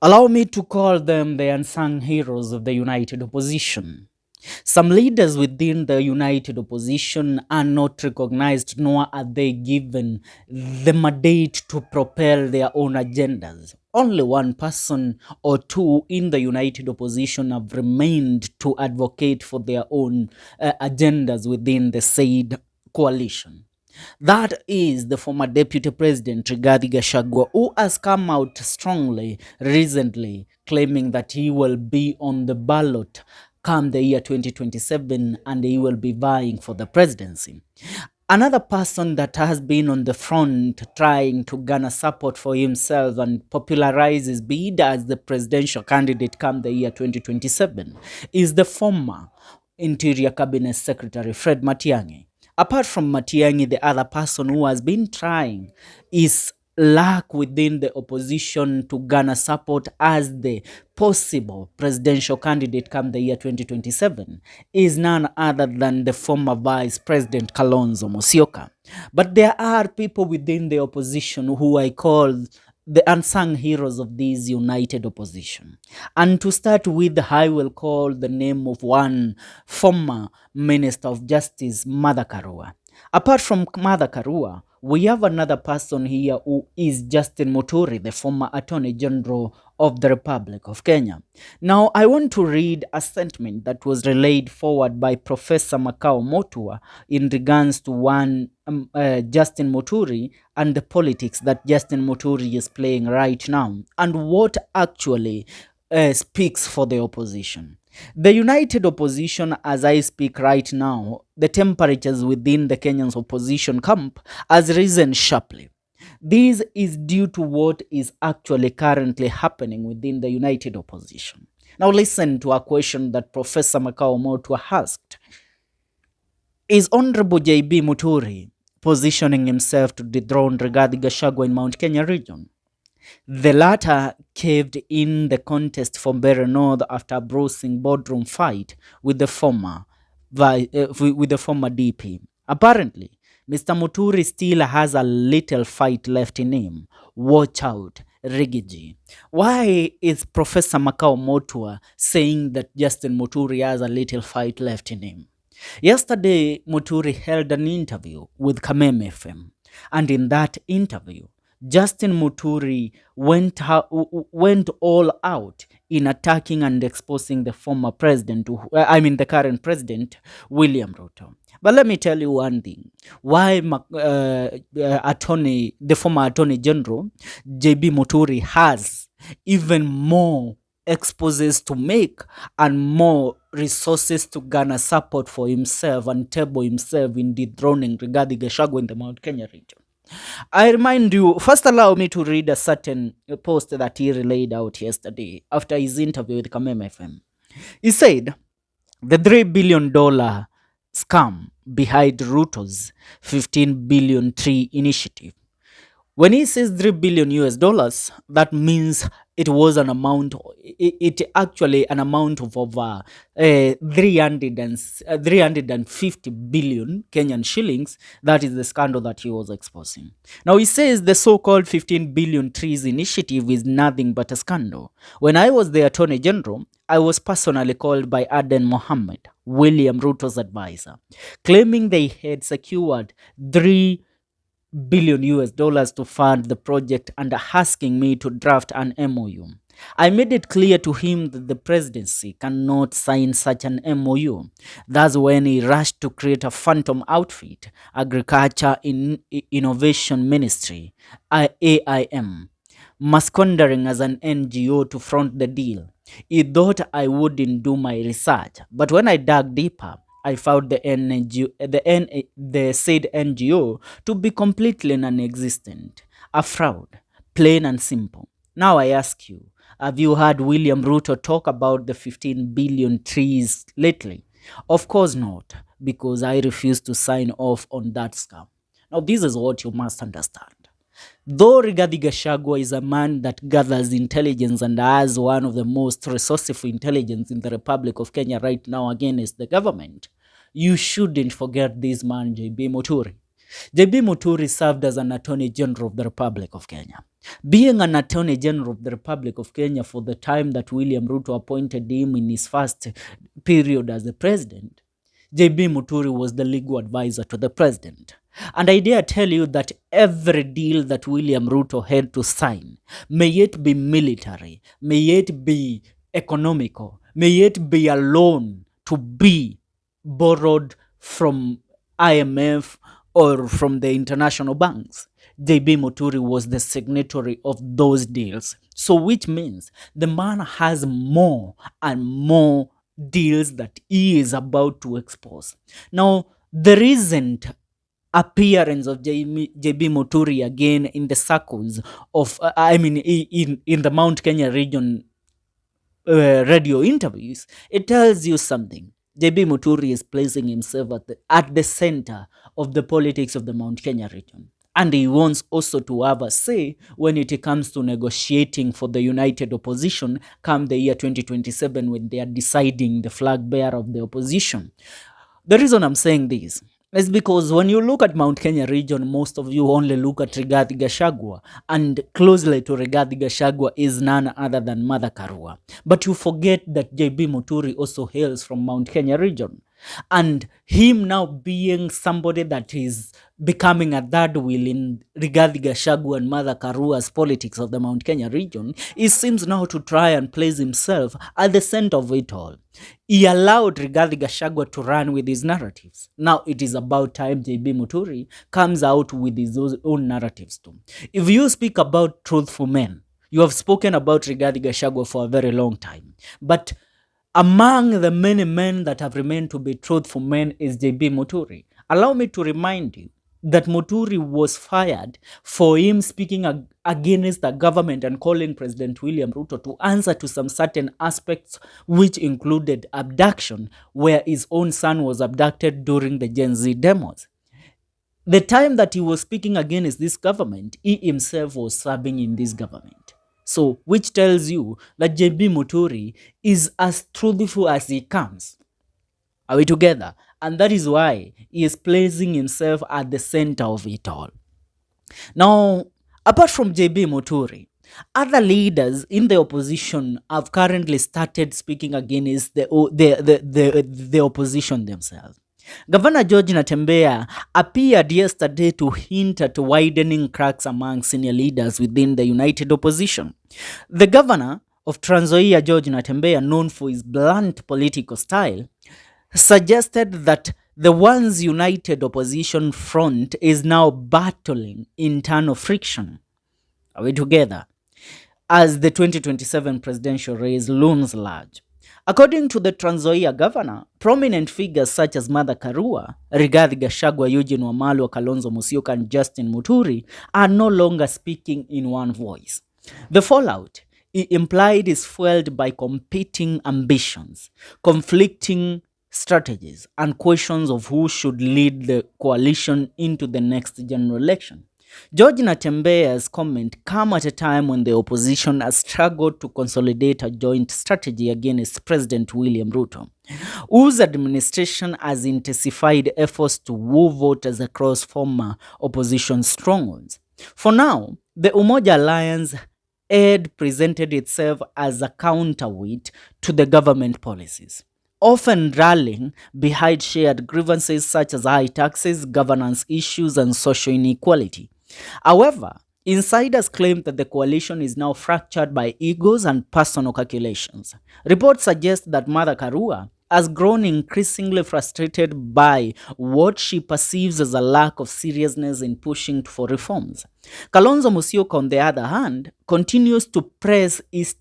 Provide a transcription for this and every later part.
Allow me to call them the unsung heroes of the united opposition. Some leaders within the united opposition are not recognized, nor are they given the mandate to propel their own agendas. Only one person or two in the united opposition have remained to advocate for their own agendas within the said coalition. That is the former Deputy President Rigathi Gachagua, who has come out strongly recently claiming that he will be on the ballot come the year 2027 and he will be vying for the presidency. Another person that has been on the front trying to garner support for himself and popularize his bid as the presidential candidate come the year 2027 is the former Interior Cabinet Secretary Fred Matiang'i. Apart from Matiang'i, the other person who has been trying is lack within the opposition to garner support as the possible presidential candidate come the year 2027 is none other than the former Vice President KALONZO Musyoka. But there are people within the opposition who I call the unsung heroes of this united opposition. And to start with, I will call the name of one former Minister of Justice, Martha Karua. Apart from Martha Karua, we have another person here who is Justin Muturi, the former Attorney General of the Republic of Kenya. Now, I want to read a statement that was relayed forward by Professor Makau Mutua in regards to one Justin Muturi and the politics that Justin Muturi is playing right now and what actually speaks for the opposition. The united opposition, as I speak right now, the temperatures within the Kenyan opposition camp has risen sharply. This is due to what is actually currently happening within the united opposition. Now listen to a question that Professor Makau Mutua asked. Is Honorable J.B. Muturi positioning himself to dethrone Rigathi Gachagua in Mount Kenya region? The latter caved in the contest for Mbeere North after a bruising boardroom fight with the former DP. Apparently, Mr. Muturi still has a little fight left in him. Watch out, Rigiji. Why is Professor Makau Mutua saying that Justin Muturi has a little fight left in him? Yesterday, Muturi held an interview with Kameme FM, and in that interview, Justin Muturi went all out in attacking and exposing the former president, the current president, William Ruto. But let me tell you one thing, why the former Attorney General, J.B. Muturi, has even more exposes to make and more resources to garner support for himself and table himself in dethroning Rigathi Gachagua in the Mount Kenya region. I remind you, first allow me to read a certain post that he relayed out yesterday after his interview with Kameme FM. He said, the $3 billion scam behind Ruto's 15 billion tree initiative. When he says $3 billion US dollars, that means it was an amount, it actually an amount of over 350 billion Kenyan shillings. That is the scandal that he was exposing. Now he says the so-called 15 billion trees initiative is nothing but a scandal. When I was the Attorney General, I was personally called by Aden Mohammed, William Ruto's advisor, claiming they had secured $3 billion US dollars to fund the project and asking me to draft an MOU. I made it clear to him that the presidency cannot sign such an MOU. That's when he rushed to create a phantom outfit, Agriculture Innovation Ministry, AIM, masquerading as an NGO to front the deal. He thought I wouldn't do my research, but when I dug deeper, I found the said NGO to be completely non-existent, a fraud, plain and simple. Now I ask you, have you heard William Ruto talk about the 15 billion trees lately? Of course not, because I refuse to sign off on that scam. Now this is what you must understand. Though Rigathi Gachagua is a man that gathers intelligence and has one of the most resourceful intelligence in the Republic of Kenya right now against the government, you shouldn't forget this man, J.B. Muturi. J.B. Muturi served as an Attorney General of the Republic of Kenya. Being an Attorney General of the Republic of Kenya for the time that William Ruto appointed him in his first period as the president, JB Muturi was the legal advisor to the president. And I dare tell you that every deal that William Ruto had to sign, may it be military, may it be economical, may it be a loan to be borrowed from IMF or from the international banks, JB Muturi was the signatory of those deals. So which means the man has more and more deals that he is about to expose. Now, there isn't appearance of JB Muturi again in the circles of, in the Mount Kenya region radio interviews. It tells you something. JB Muturi is placing himself at the center of the politics of the Mount Kenya region. And he wants also to have a say when it comes to negotiating for the united opposition come the year 2027 when they are deciding the flag bearer of the opposition. The reason I'm saying this is because when you look at Mount Kenya region, most of you only look at Rigathi Gachagua, and closely to Rigathi Gachagua is none other than Martha Karua. But you forget that JB Muturi also hails from Mount Kenya region. And him now being somebody that is becoming a third wheel in Rigathi Gachagua and Martha Karua's politics of the Mount Kenya region, he seems now to try and place himself at the center of it all. He allowed Rigathi Gachagua to run with his narratives. Now it is about time JB Muturi comes out with his own narratives too. If you speak about truthful men, you have spoken about Rigathi Gachagua for a very long time. But among the many men that have remained to be truthful men is JB Muturi. Allow me to remind you that Muturi was fired for him speaking against the government and calling President William Ruto to answer to some certain aspects, which included abduction, where his own son was abducted during the Gen Z demos. The time that he was speaking against this government, he himself was serving in this government. So, which tells you that JB Muturi is as truthful as he comes. Are we together? And that is why he is placing himself at the center of it all. Now, apart from JB Muturi, other leaders in the opposition have currently started speaking against the opposition themselves. Governor George Natembeya appeared yesterday to hint at widening cracks among senior leaders within the united opposition. The governor of Trans Nzoia, George Natembeya, known for his blunt political style, suggested that the once united opposition front is now battling internal friction. Are we together? As the 2027 presidential race looms large. According to the Trans Nzoia governor, prominent figures such as Martha Karua, Rigathi Gachagua, Eugene Wamalwa, Kalonzo Musyoka, and Justin Muturi are no longer speaking in one voice. The fallout, he implied, is fueled by competing ambitions, conflicting strategies, and questions of who should lead the coalition into the next general election. George Natembeya's comment come at a time when the opposition has struggled to consolidate a joint strategy against President William Ruto, whose administration has intensified efforts to woo voters across former opposition strongholds. For now, the Umoja Alliance had presented itself as a counterweight to the government policies, often rallying behind shared grievances such as high taxes, governance issues, and social inequality. However, insiders claim that the coalition is now fractured by egos and personal calculations. Reports suggest that Martha Karua has grown increasingly frustrated by what she perceives as a lack of seriousness in pushing for reforms. Kalonzo Musyoka, on the other hand, continues to press his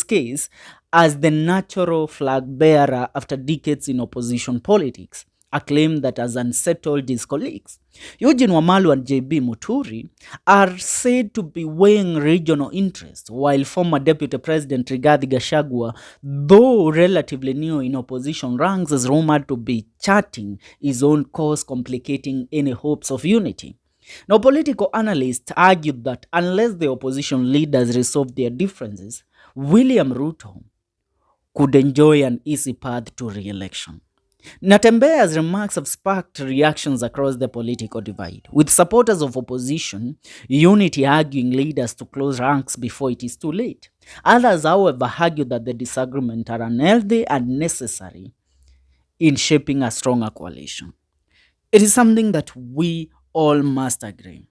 case as the natural flag bearer after decades in opposition politics, a claim that has unsettled his colleagues. Eugene Wamalwa and JB Muturi are said to be weighing regional interests, while former Deputy President Rigathi Gachagua, though relatively new in opposition ranks, is rumored to be charting his own course, complicating any hopes of unity. Now, political analysts argued that unless the opposition leaders resolve their differences, William Ruto could enjoy an easy path to re-election. Natembea's remarks have sparked reactions across the political divide, with supporters of opposition unity arguing leaders to close ranks before it is too late. Others, however, argue that the disagreements are unhealthy and necessary in shaping a stronger coalition. It is something that we all must agree.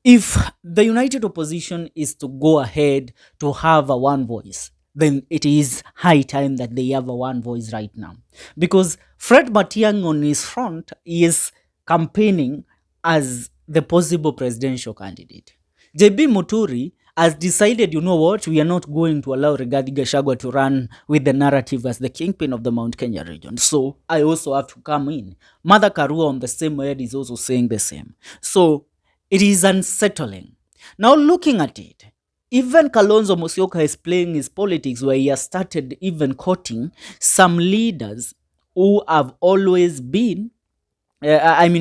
If the united opposition is to go ahead to have a one voice, then it is high time that they have a one voice right now. Because Fred Matiang'i on his front is campaigning as the possible presidential candidate. JB Muturi has decided, you know what, we are not going to allow Rigathi Gachagua to run with the narrative as the kingpin of the Mount Kenya region. So I also have to come in. Mother Karua on the same head is also saying the same. So it is unsettling. Now looking at it, even Kalonzo Musyoka is playing his politics where he has started even quoting some leaders who have always been,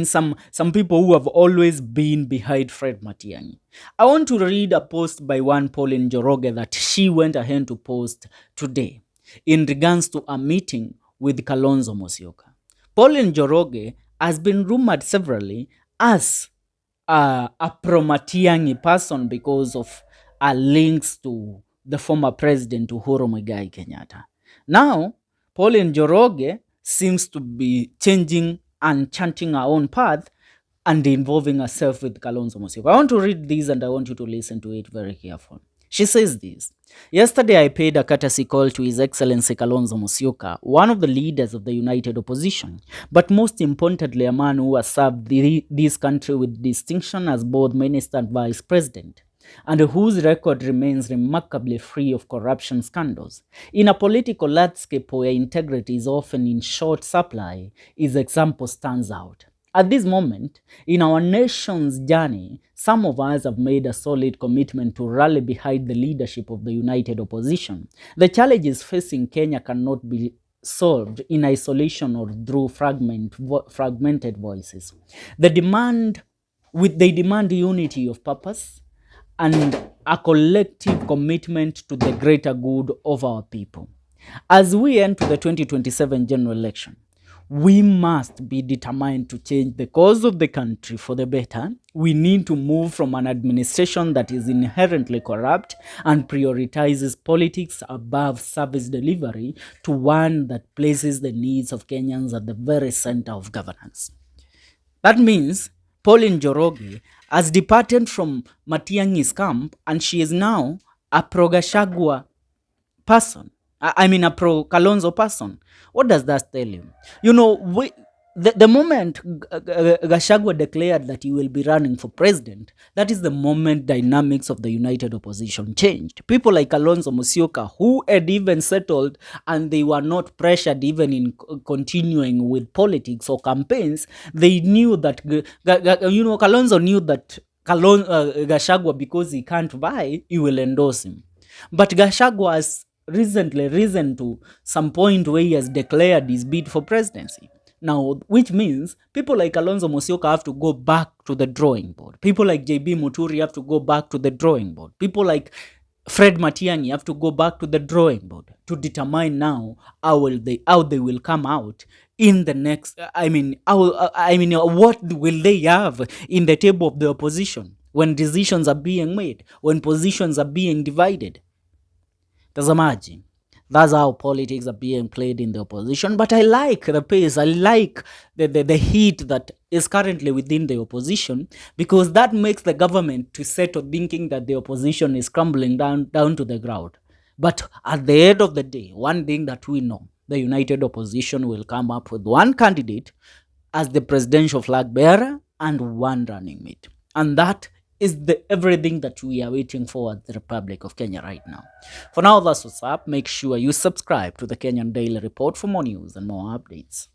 some people who have always been behind Fred Matiang'i. I want to read a post by one Pauline Njoroge that she went ahead to post today in regards to a meeting with Kalonzo Musyoka. Pauline Njoroge has been rumored severally as a pro-Matiang'i person because of links to the former president Uhuru Muigai Kenyatta. Now, Pauline Njoroge seems to be changing and chanting her own path and involving herself with Kalonzo Musyoka. I want to read this and I want you to listen to it very carefully. She says this: yesterday I paid a courtesy call to His Excellency Kalonzo Musyoka, one of the leaders of the united opposition, but most importantly a man who has served this country with distinction as both minister and vice president, and whose record remains remarkably free of corruption scandals. In a political landscape where integrity is often in short supply, his example stands out. At this moment, in our nation's journey, some of us have made a solid commitment to rally behind the leadership of the united opposition. The challenges facing Kenya cannot be solved in isolation or through fragmented voices. They demand unity of purpose and a collective commitment to the greater good of our people. As we enter the 2027 general election, we must be determined to change the course of the country for the better. We need to move from an administration that is inherently corrupt and prioritizes politics above service delivery to one that places the needs of Kenyans at the very center of governance. That means Pauline Njoroge has departed from Matiang'i's camp and she is now a pro-Gachagua person. A pro-Kalonzo person. What does that tell you? You know, the moment Gachagua declared that he will be running for president, that is the moment dynamics of the united opposition changed. People like Kalonzo Musyoka, who had even settled and they were not pressured even in continuing with politics or campaigns, they knew that, Kalonzo knew that Gachagua, because he can't buy, he will endorse him. But Gachagua has recently risen to some point where he has declared his bid for presidency. Now, which means people like Kalonzo Musyoka have to go back to the drawing board. People like JB Muturi have to go back to the drawing board. People like Fred Matiang'i have to go back to the drawing board to determine now how they will come out in the next. What will they have in the table of the opposition when decisions are being made, when positions are being divided? Tazamaji, that's how politics are being played in the opposition. But I like the pace. I like the heat that is currently within the opposition, because that makes the government to settle thinking that the opposition is crumbling down to the ground. But at the end of the day, one thing that we know, the united opposition will come up with one candidate as the presidential flag bearer and one running mate. And that is everything that we are waiting for at the Republic of Kenya right now. For now, that's what's up. Make sure you subscribe to the Kenyan Daily Report for more news and more updates.